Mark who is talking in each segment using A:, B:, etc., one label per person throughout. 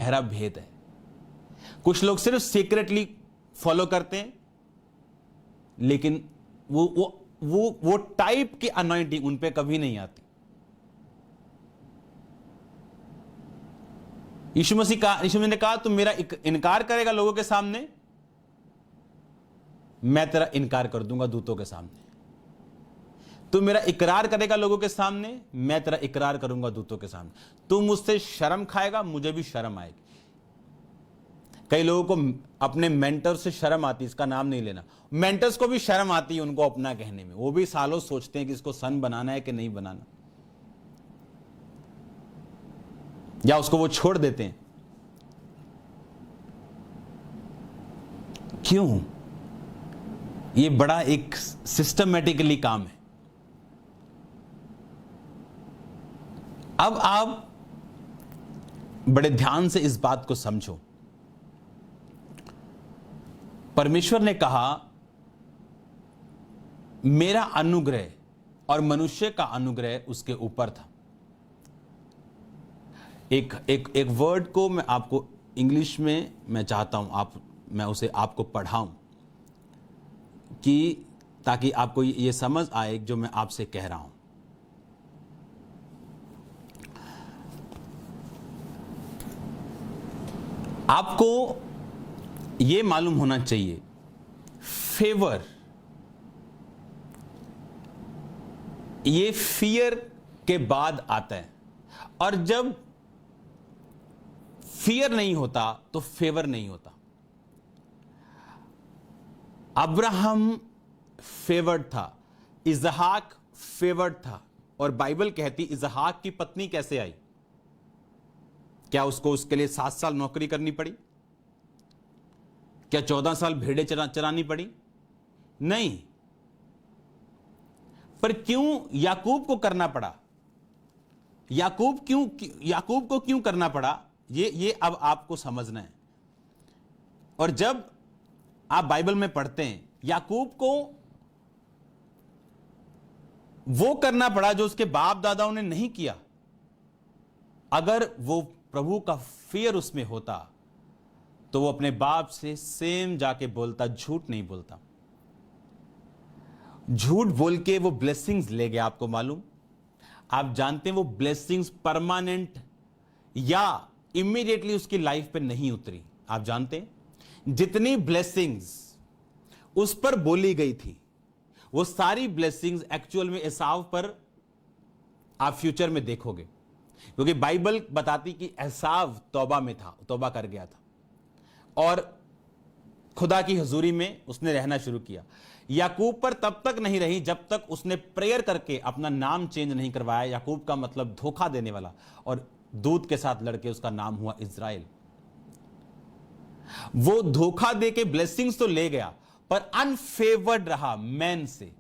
A: गहरा भेद है। कुछ लोग सिर्फ सीक्रेटली फॉलो करते हैं, लेकिन वो टाइप की अनॉइंटिंग उन पे कभी नहीं आती। यीशु मसीह ने कहा तुम मेरा इनकार करेगा लोगों के सामने, मैं तेरा इनकार कर दूंगा दूतों के सामने। तू मेरा इकरार करेगा लोगों के सामने, मैं तेरा इकरार करूंगा दूतों के सामने। तू मुझसे शर्म खाएगा, मुझे भी शर्म आएगी। कई लोगों को अपने मेंटर से शर्म आती, इसका नाम नहीं लेना। मेंटर्स को भी शर्म आती है उनको अपना कहने में। वो भी सालों सोचते हैं कि इसको सन बनाना है कि नहीं बनाना, या उसको वो छोड़ देते हैं। क्यों? ये बड़ा एक सिस्टमेटिकली काम है। अब आप बड़े ध्यान से इस बात को समझो। परमेश्वर ने कहा मेरा अनुग्रह और मनुष्य का अनुग्रह उसके ऊपर था। एक वर्ड को मैं आपको इंग्लिश में मैं चाहता हूं मैं उसे आपको पढ़ाऊं कि ताकि आपको ये समझ आए जो मैं आपसे कह रहा हूं। आपको ये मालूम होना चाहिए फेवर ये फियर के बाद आता है, और जब फियर नहीं होता तो फेवर नहीं होता। अब्राहम फेवर्ड था, इजहाक फेवर्ड था, और बाइबल कहती इजहाक की पत्नी कैसे आई? क्या उसको उसके लिए 7 साल नौकरी करनी पड़ी? क्या 14 साल भेड़ें चरानी पड़ी? नहीं। पर क्यों याकूब को करना पड़ा? याकूब को क्यों करना पड़ा? ये अब आपको समझना है। और जब आप बाइबल में पढ़ते हैं, याकूब को वो करना पड़ा जो उसके बाप दादाओं ने नहीं किया। अगर वो प्रभु का फियर उसमें होता तो वो अपने बाप से सेम जाके बोलता, झूठ नहीं बोलता। झूठ बोल के वो ब्लेसिंग्स ले गया। आपको मालूम, आप जानते हैं वो ब्लेसिंग्स परमानेंट या इमीडिएटली उसकी लाइफ पे नहीं उतरी। आप जानते हैं जितनी ब्लेसिंग्स उस पर बोली गई थी वो सारी ब्लेसिंग्स एक्चुअल में एसाव पर आप फ्यूचर में देखोगे, क्योंकि बाइबल बताती कि एसाव तौबा में था, तौबा कर गया था और खुदा की हजूरी में उसने रहना शुरू किया। याकूब पर तब तक नहीं रही जब तक उसने प्रेयर करके अपना नाम चेंज नहीं करवाया। याकूब का मतलब धोखा देने वाला, और दूत के साथ लड़के उसका नाम हुआ इज़राइल। वो धोखा देके ब्लेसिंग्स तो ले गया पर अनफेवर्ड रहा मैन से।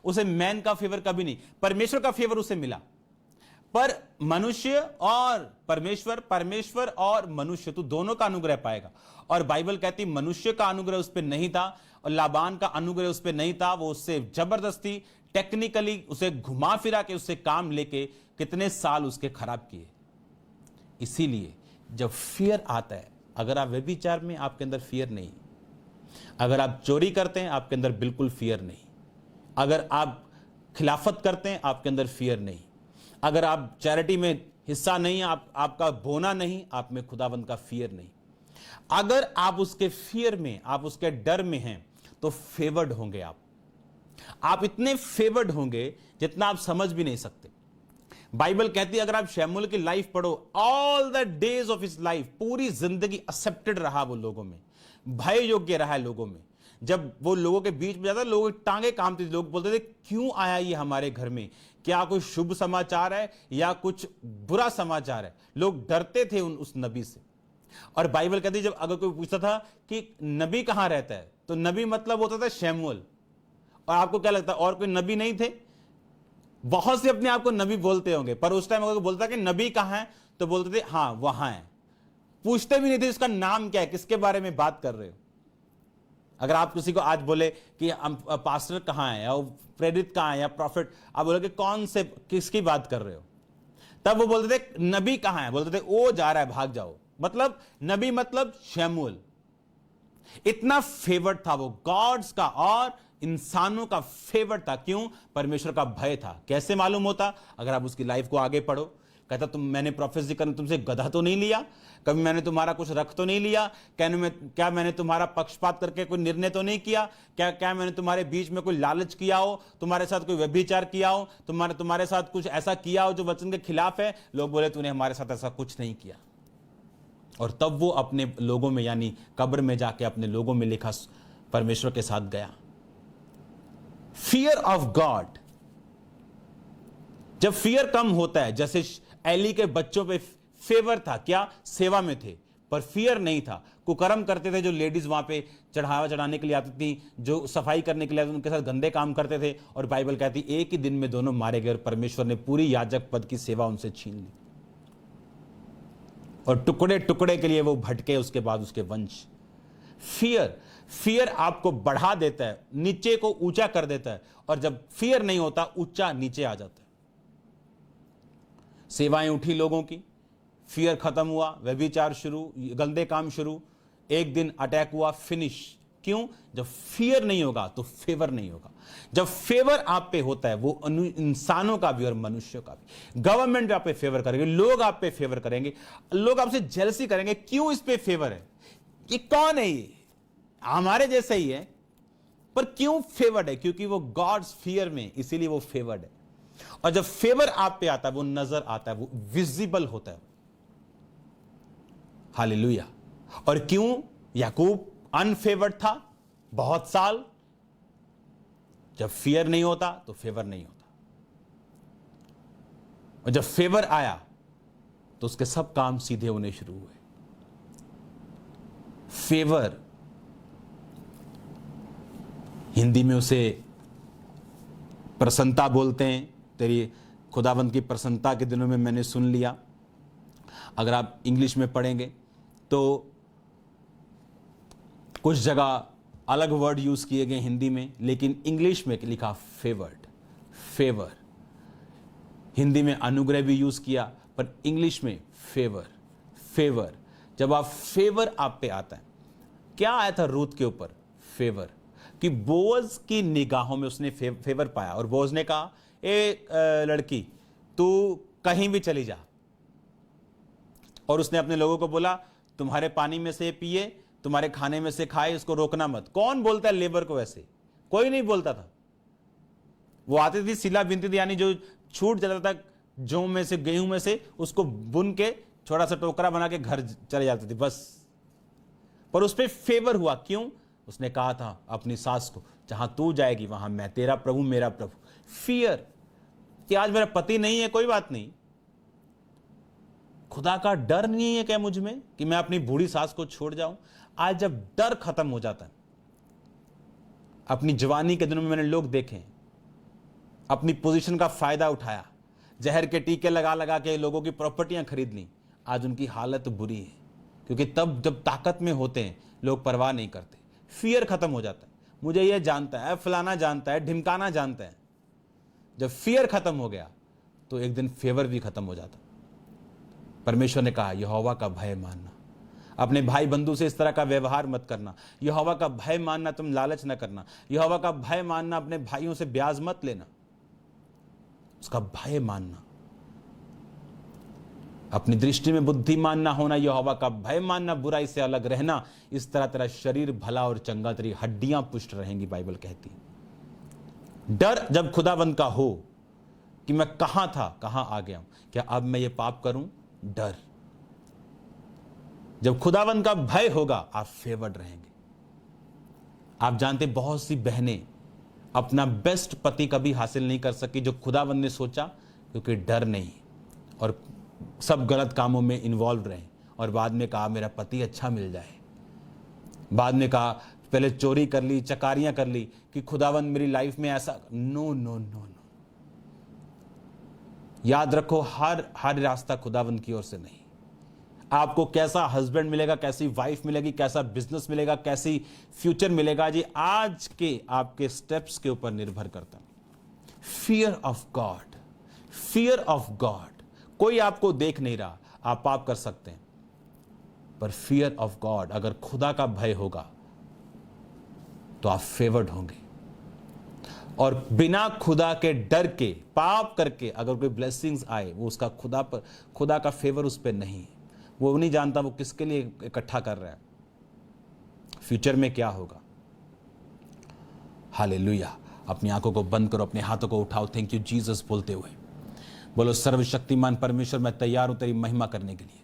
A: उसे मैन का फेवर कभी नहीं, परमेश्वर का फेवर उसे मिला। पर मनुष्य और परमेश्वर, परमेश्वर और मनुष्य, तू दोनों का अनुग्रह पाएगा। और बाइबल कहती मनुष्य का अनुग्रह उस पर नहीं था और लाबान का अनुग्रह उस पर नहीं था। वो उससे जबरदस्ती टेक्निकली उसे घुमा फिरा के उससे काम लेके कितने साल उसके खराब किए। इसीलिए जब फियर आता है, अगर आप व्यभिचार में आपके अंदर फियर नहीं, अगर आप चोरी करते हैं आपके अंदर बिल्कुल फियर नहीं, अगर आप खिलाफत करते हैं आपके अंदर फियर नहीं, अगर आप चैरिटी में हिस्सा नहीं, आपका बोना नहीं, आप में खुदावंद का फियर नहीं, अगर आप उसके फियर में, आप उसके डर में हैं तो फेवर्ड होंगे। आप इतने फेवर्ड होंगे जितना आप समझ भी नहीं सकते। बाइबल कहती है अगर आप शमूएल की लाइफ पढ़ो, all the days of his life, पूरी जिंदगी एक्सेप्टेड रहा वो लोगों में, भय योग्य रहा है लोगों में। जब वो लोगों के बीच में जाता, लोगों की टांगे कांपती थी, लोग बोलते थे क्यों आया ये हमारे घर में, क्या कोई शुभ समाचार है या कुछ बुरा समाचार है। लोग डरते थे उस नबी से। और बाइबल कहती है जब अगर कोई पूछता था कि नबी कहां रहता है, तो नबी मतलब होता था शमूएल। और आपको क्या लगता है और कोई नबी नहीं थे? बहुत से अपने आप को नबी बोलते होंगे, पर उस टाइम अगर बोलता कि नबी कहां है तो बोलते थे हाँ वहां है। पूछते भी नहीं थे इसका नाम क्या है, किसके बारे में बात कर रहे हो। अगर आप किसी को आज बोले कि पास्टर कहां है या प्रेरित कहां है या प्रॉफिट, आप बोलोगे कौन से, किसकी बात कर रहे हो, तब वो बोलते थे नबी कहां है, बोलते थे वो जा रहा है भाग जाओ, मतलब नबी मतलब शमूएल। इतना फेवर्ड था वो गॉड्स का और इंसानों का फेवर्ड था। क्यों? परमेश्वर का भय था। कैसे मालूम होता? अगर आप उसकी लाइफ को आगे पढ़ो। कहता तुम मैंने प्रोफेसी करने तुमसे गधा तो नहीं लिया, कभी मैंने तुम्हारा कुछ रख तो नहीं लिया, क्या मैंने तुम्हारा पक्षपात करके कोई निर्णय तो नहीं किया, क्या मैंने तुम्हारे बीच में कोई लालच किया हो, तुम्हारे साथ कोई व्यभिचार किया हो, तुम्हारे साथ कुछ ऐसा किया हो जो वचन के खिलाफ है? लोग बोले तूने हमारे साथ ऐसा कुछ नहीं किया। और तब वो अपने लोगों में यानी कब्र में जाके अपने लोगों में लिखा परमेश्वर के साथ गया। Fear of God. जब फियर कम होता है, जैसे एली के बच्चों पे फेवर था, क्या? सेवा में थे पर फियर नहीं था। कुकर्म करते थे जो लेडीज वहां पे चढ़ावा चढ़ाने के लिए आती थी, जो सफाई करने के लिए आती थी, उनके साथ गंदे काम करते थे। और बाइबल कहती एक ही दिन में दोनों मारे गए और परमेश्वर ने पूरी याजक पद की सेवा उनसे छीन ली और टुकड़े टुकड़े के लिए वो भटके उसके बाद उसके वंश। फियर आपको बढ़ा देता है, नीचे को ऊंचा कर देता है। और जब फियर नहीं होता, ऊंचा नीचे आ जाता है। सेवाएं उठी लोगों की, फियर खत्म हुआ, व्यभिचार शुरू, गंदे काम शुरू, एक दिन अटैक हुआ, फिनिश। क्यों? जब फियर नहीं होगा तो फेवर नहीं होगा। जब फेवर आप पे होता है, वो इंसानों का भी और मनुष्यों का भी। गवर्नमेंट आप पे फेवर करेंगे, लोग आप पे फेवर करेंगे, लोग आपसे जेलसी करेंगे। क्यों इस पे फेवर है? ये कौन है? ये हमारे जैसे ही है, पर क्यों फेवर्ड है? क्योंकि वो गॉड्स फियर में, इसीलिए वो फेवर्ड है। और जब फेवर आप पे आता है, वो नजर आता है, वो विजिबल होता है। हालेलुया। और क्यों याकूब अनफेवर्ड था बहुत साल? जब फियर नहीं होता तो फेवर नहीं होता, और जब फेवर आया तो उसके सब काम सीधे होने शुरू हुए। फेवर, हिंदी में उसे प्रसन्नता बोलते हैं। तेरी खुदावंत की प्रसन्नता के दिनों में मैंने सुन लिया। अगर आप इंग्लिश में पढ़ेंगे तो कुछ जगह अलग वर्ड यूज किए गए हिंदी में, लेकिन इंग्लिश में लिखा फेवर्ड, फेवर। हिंदी में अनुग्रह भी यूज किया, पर इंग्लिश में फेवर, फेवर। जब आप फेवर आप पे आता है, क्या आया था रूथ के ऊपर? फेवर। कि बोअज की निगाहों में उसने फेवर पाया और बोअज ने कहा ए लड़की, तू कहीं भी चली जा। और उसने अपने लोगों को बोला तुम्हारे पानी में से पिए, तुम्हारे खाने में से खाए, इसको रोकना मत। कौन बोलता है लेबर को ऐसे? कोई नहीं बोलता था। वो आती थी, सिला बिनती थी, यानी जो छूट जाता था जौ में से, गेहूं में से, उसको बुन के छोटा सा टोकरा बना के घर चले जाती थी बस। पर उस पर फेवर हुआ। क्यों? उसने कहा था अपनी सास को, जहां तू जाएगी वहां मैं, तेरा प्रभु मेरा प्रभु। फियर कि आज मेरा पति नहीं है, कोई बात नहीं। खुदा का डर नहीं है क्या मुझ में कि मैं अपनी बूढ़ी सास को छोड़ जाऊं? आज जब डर खत्म हो जाता है, अपनी जवानी के दिनों में मैंने लोग देखे अपनी पोजीशन का फायदा उठाया, जहर के टीके लगा लगा के लोगों की प्रॉपर्टियां खरीद ली। आज उनकी हालत बुरी है, क्योंकि तब जब ताकत में होते हैं लोग परवाह नहीं करते। फियर खत्म हो जाता है, मुझे यह जानता है, फलाना जानता है, ढिमकाना जानता है। जब फियर खत्म हो गया तो एक दिन फेवर भी खत्म हो जाता। परमेश्वर ने कहा यहोवा का भय मानना, अपने भाई बंधु से इस तरह का व्यवहार मत करना। यहोवा का भय मानना, तुम लालच न करना। यहोवा का भय मानना, अपने भाइयों से ब्याज मत लेना, उसका भय मानना, अपनी दृष्टि में बुद्धिमान ना होना, यहोवा का भय मानना, बुराई से अलग रहना। इस तरह तेरा शरीर भला और चंगा, तेरी हड्डियां पुष्ट रहेंगी, बाइबल कहती है। डर जब खुदाबंद का हो कि मैं कहां था कहां आ गया हूं, क्या अब मैं ये पाप करूं? डर। जब खुदावंत का भय होगा आप फेवर्ड रहेंगे। आप जानते बहुत सी बहनें अपना बेस्ट पति कभी हासिल नहीं कर सकी जो खुदावंत ने सोचा, क्योंकि डर नहीं, और सब गलत कामों में इन्वॉल्व रहे और बाद में कहा मेरा पति अच्छा मिल जाए। बाद में कहा पहले चोरी कर ली, चकारियां कर ली कि खुदावंत मेरी लाइफ में ऐसा। नो नो नो नो, याद रखो हर रास्ता खुदावंत की ओर से नहीं। आपको कैसा हस्बैंड मिलेगा, कैसी वाइफ मिलेगी, कैसा बिजनेस मिलेगा, कैसी फ्यूचर मिलेगा, जी आज के आपके स्टेप्स के ऊपर निर्भर करता है। Fear of God, fear of God. कोई आपको देख नहीं रहा, आप पाप कर सकते हैं, पर फियर ऑफ गॉड, अगर खुदा का भय होगा तो आप फेवर्ड होंगे। और बिना खुदा के डर के, पाप करके अगर कोई ब्लेसिंग्स आए, वो उसका खुदा का फेवर उस पर नहीं है। वो नहीं जानता वो किसके लिए इकट्ठा कर रहा है, फ्यूचर में क्या होगा। हालेलुया। अपनी आंखों को बंद करो, अपने हाथों को उठाओ, थैंक यू जीसस बोलते हुए बोलो, सर्वशक्तिमान परमेश्वर मैं तैयार हूं तेरी महिमा करने के लिए।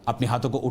A: अपने हाथों को उठा